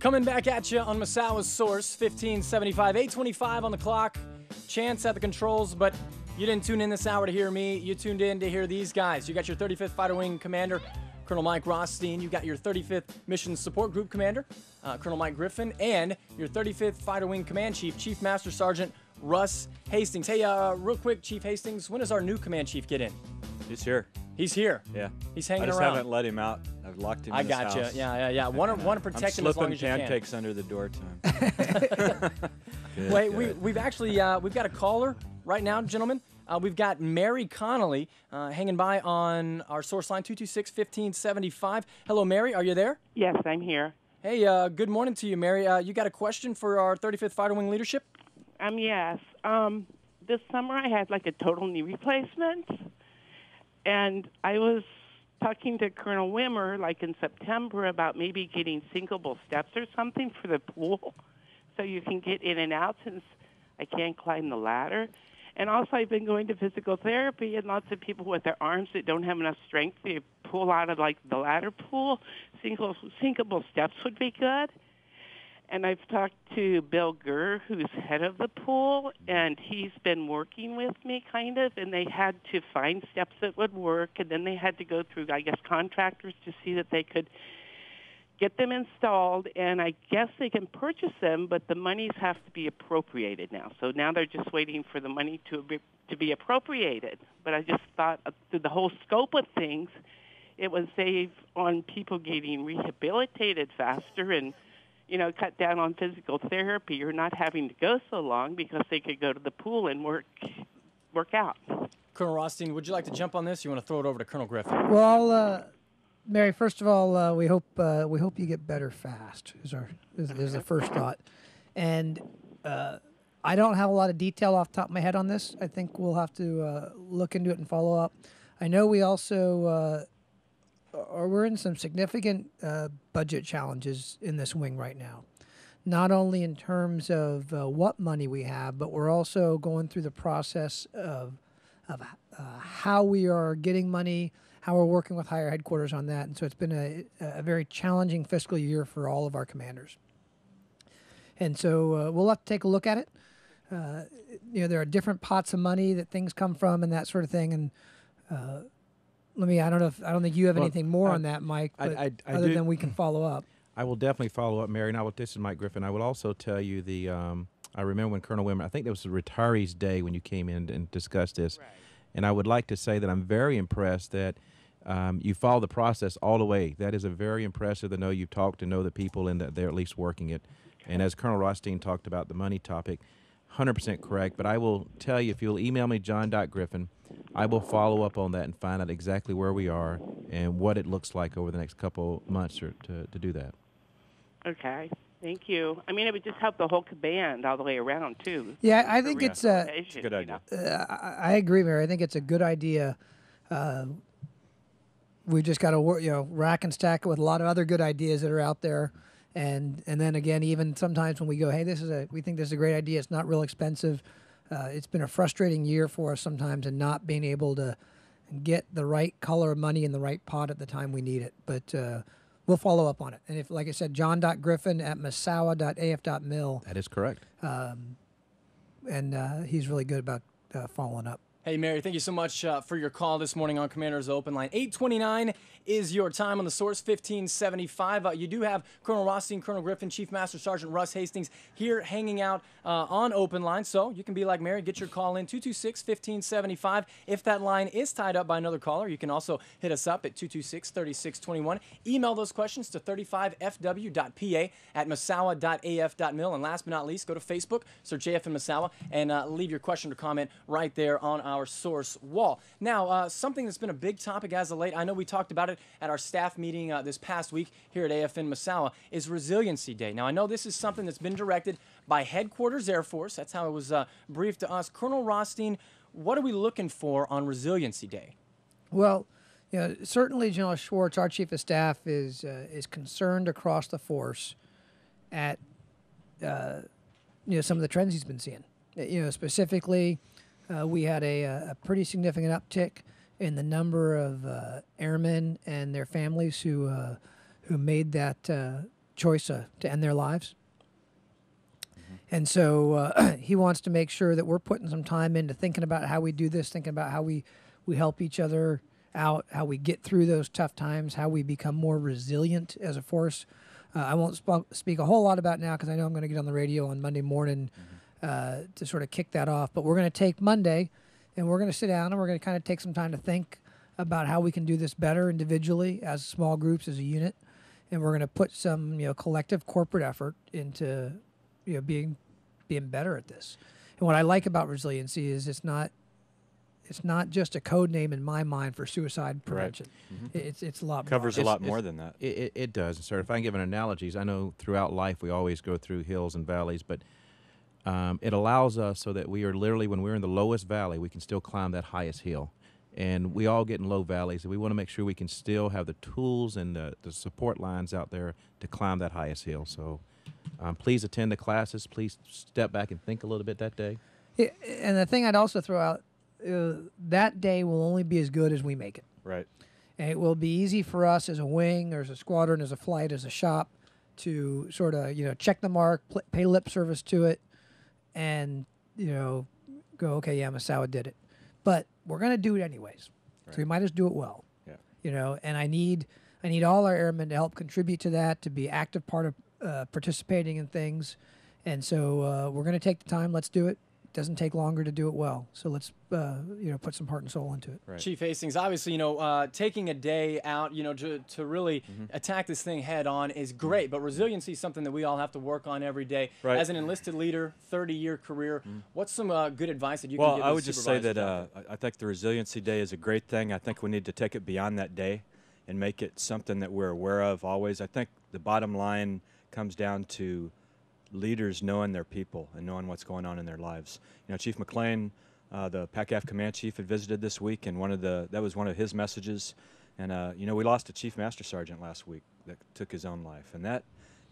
Coming back at you on Massawa's Source, 1575, 825 on the clock. Chance at the controls, but you didn't tune in this hour to hear me. You tuned in to hear these guys. You got your 35th Fighter Wing Commander, Colonel Mike Rothstein. You got your 35th Mission Support Group Commander, Colonel Mike Griffin, and your 35th Fighter Wing Command Chief, Chief Master Sergeant Russ Hastings. Hey, real quick, Chief Hastings, when does our new Command Chief get in? He's here. He's here. Yeah. He's hanging I just around. haven't let him out. I've locked him in his house. I gotcha. Yeah. Want to protect him as long as you can. I'm slipping pancakes under the door to him. Wait, we've actually we've got a caller right now, gentlemen. We've got Mary Connolly hanging by on our source line, 226-1575. Hello, Mary. Are you there? Yes, I'm here. Hey, good morning to you, Mary. You got a question for our 35th Fighter Wing leadership? Yes. This summer I had like a total knee replacement, and I was talking to Colonel Wimmer like in September about maybe getting sinkable steps or something for the pool so you can get in and out since I can't climb the ladder. And also I've been going to physical therapy, and lots of people with their arms that don't have enough strength to pull out of like the ladder pool, sinkable steps would be good. And I've talked to Bill Gurr, who's head of the pool, and he's been working with me kind of, and they had to find steps that would work, and then they had to go through, I guess, contractors to see that they could get them installed, and I guess they can purchase them, but the monies have to be appropriated now. So now they're just waiting for the money to be appropriated. But I just thought through the whole scope of things, it would save on people getting rehabilitated faster and, you know, cut down on physical therapy. You're not having to go so long because they could go to the pool and work out. Colonel Rothstein, would you like to jump on this? You want to throw it over to Colonel Griffin? Well, Mary, first of all, we hope you get better fast. Is the first thought, and I don't have a lot of detail off the top of my head on this. I think we'll have to look into it and follow up. I know we also we're in some significant budget challenges in this wing right now. Not only in terms of what money we have, but we're also going through the process of how we are getting money, how we're working with higher headquarters on that. And so it's been a very challenging fiscal year for all of our commanders. And so we'll have to take a look at it. There are different pots of money that things come from and that sort of thing. And I don't think you have anything more on that, Mike, but other than we can follow up. I will definitely follow up, Mary. Now, this is Mike Griffin. I will also tell you I remember when Colonel Wimmer, I think there was a retirees day when you came in and discussed this. Right. And I would like to say that I'm very impressed that you follow the process all the way. That is a very impressive to know you've talked to know the people and that they're at least working it. Okay. And as Colonel Rothstein talked about the money topic, 100% correct. But I will tell you, if you'll email me, john.griffin, I will follow up on that and find out exactly where we are and what it looks like over the next couple months to do that. Okay. Thank you. I mean, it would just help the whole command all the way around, too. Yeah, I think it's a good idea. I agree, Mary. I think it's a good idea. We've just got to work, rack and stack it with a lot of other good ideas that are out there. And then again, even sometimes when we go, hey, we think this is a great idea. It's not real expensive. It's been a frustrating year for us sometimes and not being able to get the right color of money in the right pot at the time we need it. But we'll follow up on it. And if, like I said, john.griffin@massawa.af.mil. That is correct. And he's really good about following up. Hey, Mary, thank you so much for your call this morning on Commander's Open Line. 8:29 is your time on the Source, 1575. You do have Colonel Rothstein, Colonel Griffin, Chief Master Sergeant Russ Hastings here hanging out on Open Line. So you can be like Mary, get your call in, 226-1575. If that line is tied up by another caller, you can also hit us up at 226-3621. Email those questions to 35fw.pa@massawa.af.mil. And last but not least, go to Facebook, search AFN Massawa, and leave your question or comment right there on our Source wall. Now, something that's been a big topic as of late, I know we talked about it at our staff meeting this past week here at AFN Massawa, is Resiliency Day. Now, I know this is something that's been directed by Headquarters Air Force. That's how it was briefed to us. Colonel Rothstein, what are we looking for on Resiliency Day? Well, certainly General Schwartz, our Chief of Staff, is concerned across the force at some of the trends he's been seeing. Specifically, we had a pretty significant uptick in the number of airmen and their families who made that choice to end their lives. And so he wants to make sure that we're putting some time into thinking about how we do this, thinking about how we help each other out, how we get through those tough times, how we become more resilient as a force. I won't speak a whole lot about now because I know I'm going to get on the radio on Monday morning to sort of kick that off. But we're going to take Monday and we're going to sit down and we're going to kind of take some time to think about how we can do this better individually, as small groups, as a unit. And we're going to put some, collective corporate effort into, being better at this. And what I like about resiliency is it's not just a code name in my mind for suicide prevention. Right. It's a lot more. Covers a lot more than that. It does. Sir, if I can give an analogies, I know throughout life we always go through hills and valleys, but it allows us so that we are literally, when we're in the lowest valley, we can still climb that highest hill. And we all get in low valleys, and we want to make sure we can still have the tools and the support lines out there to climb that highest hill. So please attend the classes. Please step back and think a little bit that day. Yeah, and the thing I'd also throw out, that day will only be as good as we make it. Right. And it will be easy for us as a wing, or as a squadron, as a flight, as a shop to sort of, check the mark, pay lip service to it, and, go, okay, yeah, Misawa did it. But we're going to do it anyways. Right. So we might as well do it well. Yeah. And I need all our airmen to help contribute to that, to be active part of participating in things. And so we're going to take the time. Let's do it. It doesn't take longer to do it well. So let's, put some heart and soul into it. Right. Chief Hastings, obviously, taking a day out, to really attack this thing head on is great. But resiliency is something that we all have to work on every day. Right. As an enlisted leader, 30-year career, what's some good advice that you can give? Well, I would just say that I think the Resiliency Day is a great thing. I think we need to take it beyond that day and make it something that we're aware of always. I think the bottom line comes down to leaders knowing their people and knowing what's going on in their lives. Chief McLean, the PACAF command chief, had visited this week, and that was one of his messages. And we lost a chief master sergeant last week that took his own life, and that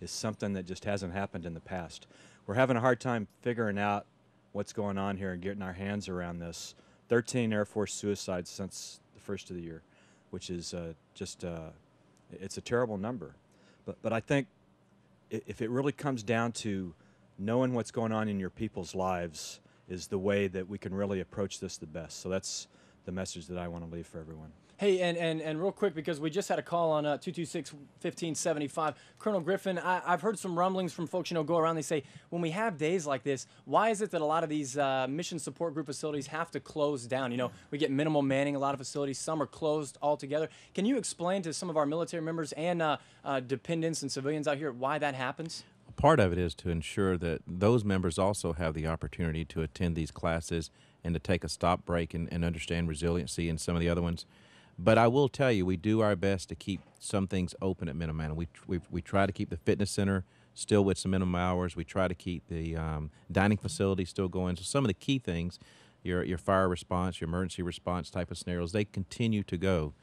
is something that just hasn't happened in the past. We're having a hard time figuring out what's going on here and getting our hands around this. 13 Air Force suicides since the first of the year, which is it's a terrible number. But I think if it really comes down to knowing what's going on in your people's lives is the way that we can really approach this the best. So that's the message that I want to leave for everyone. Hey, and real quick, because we just had a call on 226-1575. Colonel Griffin, I've heard some rumblings from folks, go around. They say, when we have days like this, why is it that a lot of these mission support group facilities have to close down? We get minimal manning, a lot of facilities. Some are closed altogether. Can you explain to some of our military members and dependents and civilians out here why that happens? Part of it is to ensure that those members also have the opportunity to attend these classes and to take a stop break and understand resiliency and some of the other ones. But I will tell you, we do our best to keep some things open at Minuteman. We try to keep the fitness center still with some minimum hours. We try to keep the dining facility still going. So some of the key things, your fire response, your emergency response type of scenarios, they continue to go.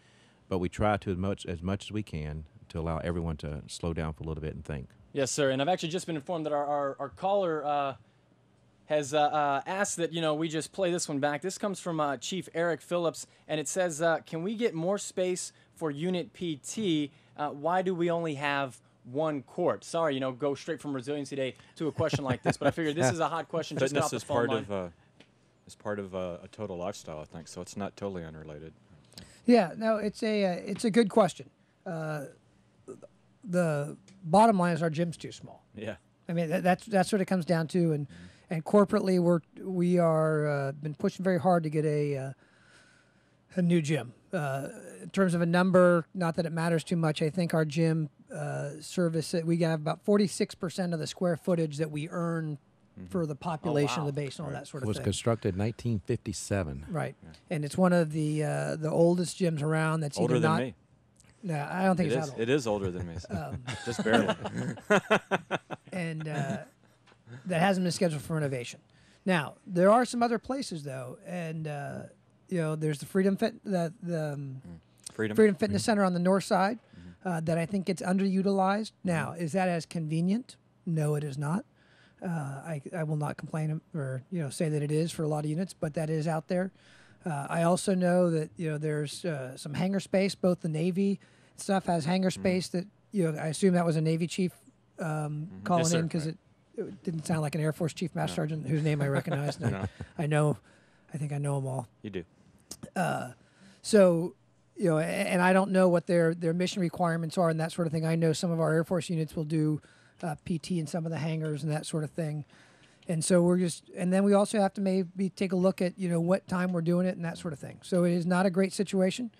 But we try to, as much as we can, to allow everyone to slow down for a little bit and think. Yes, sir. And I've actually just been informed that our caller has asked that, we just play this one back. This comes from Chief Eric Phillips, and it says, can we get more space for Unit PT? Why do we only have one court? Sorry, go straight from Resiliency Day to a question like this, but I figured this is a hot question. Just Fitness got is part of a total lifestyle, I think, so it's not totally unrelated. Yeah, no, it's a good question. The bottom line is our gym's too small. Yeah. I mean, that's what it comes down to, and corporately we are been pushing very hard to get a new gym. In terms of a number, not that it matters too much. I think our gym service, we have about 46% of the square footage that we earn for the population of the base and all that sort of thing. It was constructed in 1957. Right, and it's one of the oldest gyms around. That's older either than not. me. No, I don't think it's that old. It is older than me, just barely. And that hasn't been scheduled for renovation. Now, there are some other places though, and there's the Freedom Fitness Center on the north side that I think gets underutilized. Now, is that as convenient? No, it is not. I will not complain or say that it is for a lot of units, but that is out there. I also know that there's some hangar space. Both the Navy stuff has hangar space that I assume that was a Navy chief calling Yes, in sir. because it didn't sound like an Air Force Chief Master Sergeant whose name I recognize. And No. I think I know them all. You do. So, and I don't know what their mission requirements are and that sort of thing. I know some of our Air Force units will do PT in some of the hangars and that sort of thing. And so and then we also have to maybe take a look at, what time we're doing it and that sort of thing. So it is not a great situation.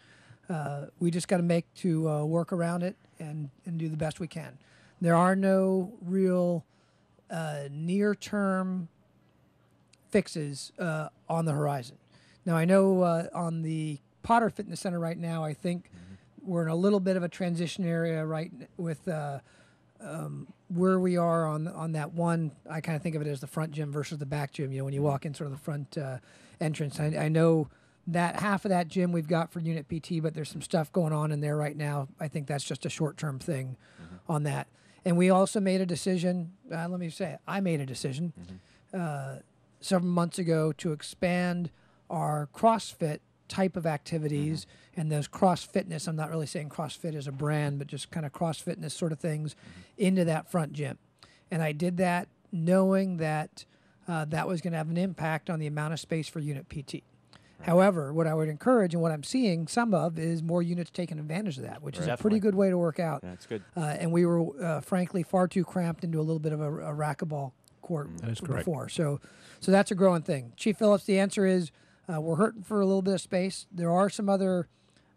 We just got to work around it and do the best we can. There are no real near-term fixes on the horizon. Now, I know on the Potter Fitness Center right now, I think we're in a little bit of a transition area with where we are on that one. I kind of think of it as the front gym versus the back gym. When you walk in sort of the front entrance, I know that half of that gym we've got for unit PT, but there's some stuff going on in there right now. I think that's just a short-term thing on that. And we also made a decision. I made a decision several months ago to expand our CrossFit type of activities and those cross fitness. I'm not really saying CrossFit is a brand, but just kind of cross fitness sort of things into that front gym. And I did that knowing that that was going to have an impact on the amount of space for unit PT. However, what I would encourage and what I'm seeing some of is more units taking advantage of that, which is a pretty good way to work out. Yeah, it's good. And we were, frankly, far too cramped into a little bit of a racquetball court before. So that's a growing thing. Chief Phillips, the answer is we're hurting for a little bit of space. There are some other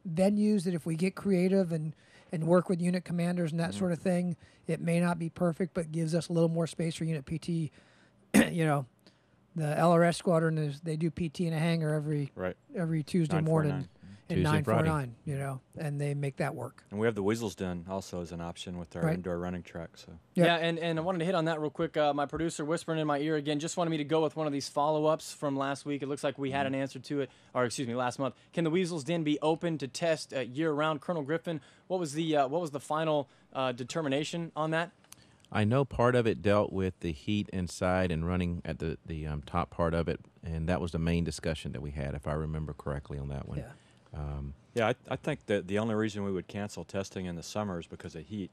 venues that if we get creative and work with unit commanders and that sort of thing, it may not be perfect, but gives us a little more space for unit PT. The LRS squadron they do PT in a hangar every Tuesday morning at 949, and they make that work. And we have the Weasels Den also as an option with our indoor running track. So yeah, and I wanted to hit on that real quick. My producer whispering in my ear again, just wanted me to go with one of these follow-ups from last week. It looks like we had an answer to it, or excuse me, last month. Can the Weasels Den be open to test year-round? Colonel Griffin, what was the final determination on that? I know part of it dealt with the heat inside and running at the top part of it, and that was the main discussion that we had, if I remember correctly on that one. Yeah. I think that the only reason we would cancel testing in the summer is because of heat,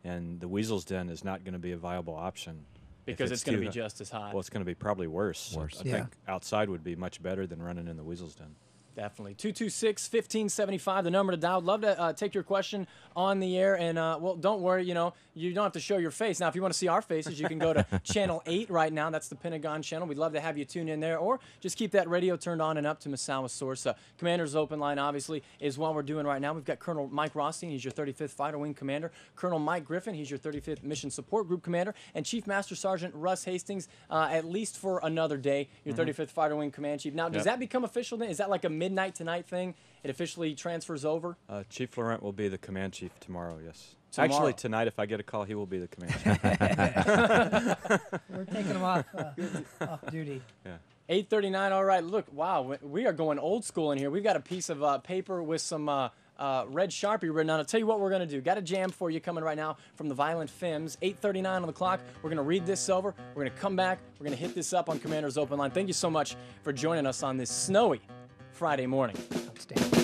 and the Weasels Den is not going to be a viable option. Because it's going to be just as hot. Well, it's going to be probably worse. I think outside would be much better than running in the Weasels Den. Definitely. 226-1575, the number to dial. Love to take your question on the air. And, well, don't worry, you don't have to show your face. Now, if you want to see our faces, you can go to Channel 8 right now. That's the Pentagon channel. We'd love to have you tune in there. Or just keep that radio turned on and up to Misawa Source. Commander's Open Line, obviously, is what we're doing right now. We've got Colonel Mike Rothstein. He's your 35th Fighter Wing Commander. Colonel Mike Griffin. He's your 35th Mission Support Group Commander. And Chief Master Sergeant Russ Hastings, at least for another day, your 35th Fighter Wing Command Chief. Now, does that become official then? Is that like a midnight tonight thing? It officially transfers over? Chief Laurent will be the command chief tomorrow, yes. Tomorrow. Actually, tonight, if I get a call, he will be the command chief. We're taking them off duty. Yeah. 8:39. All right. Look, wow, we are going old school in here. We've got a piece of paper with some red Sharpie written on it. I'll tell you what we're going to do. Got a jam for you coming right now from the Violent Femmes. 8:39 on the clock. We're going to read this over. We're going to come back. We're going to hit this up on Commander's Open Line. Thank you so much for joining us on this snowy Friday morning. Outstanding.